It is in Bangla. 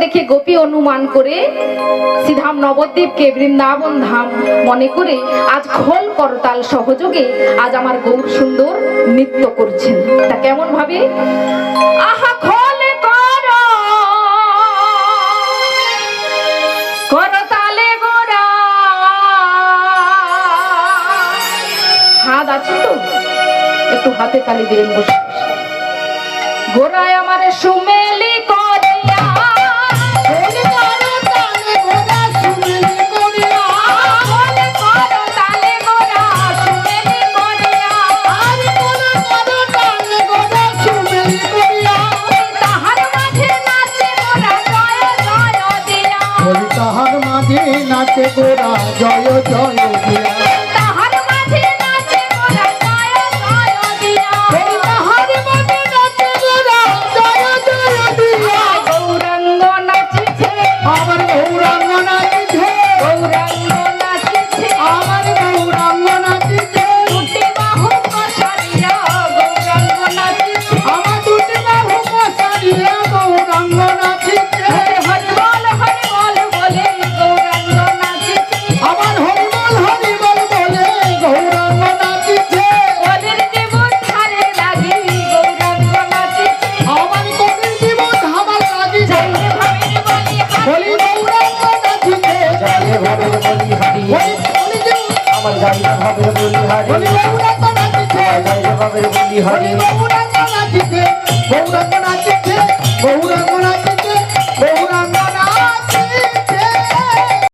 দেখে গোপী অনুমান করে শ্রীধাম নবদ্বীপকে বৃন্দাবন ধাম মনে করে আজ খোল করতাল সহযোগে আজ আমার গৌর সুন্দর নৃত্য করছেন। তা কেমন ভাবে? আহা খোল করতালে গোরা, হাত আছে তো একটু হাতে তালি দিলেন বসে। গোরায় আমার সুমেলি করিয়া, তাহার মাঝে নাচে গোরা জয় জয় দিয়া, তাহার মাঝে নাচে গোরা জয় জয় দিয়া, তাহার মাঝে নাচে গোরা জয় জয় দিয়া। গৌরাঙ্গ নাচিছে, আমার গৌরাঙ্গ নাচিছে, গৌরাঙ্গ নাচিছে, আমার গৌরাঙ্গ নাচিছে, দুটি বাহু কষাইয়া গৌরাঙ্গ নাচিছে, আমার দুটি বাহু কষাইয়া গৌরাঙ্গ নাচিছে। হরি বল বলে গৌরাঙ্গ নাচিছে, আমার হরিবল হরিবল বলে গৌরাঙ্গ নাচিছে। বলের জীবন ধারে লাগি গৌরাঙ্গ নাচিছে, আমার কবির জীবন আমার লাগিছে, যাইরে ভাবের বলি বলি গৌরাঙ্গ নাচিছে। যাইরে ভাবের বলিহারি, বলি জীবন আমার যাইরে ভাবের বলিহারি, বলি গৌরাঙ্গ নাচিছে, যাইরে ভাবের বলি বলিহারি, গৌরাঙ্গ নাচিছে, গৌরাঙ্গ নাচিছে, গৌরাঙ্গ নাচিছে।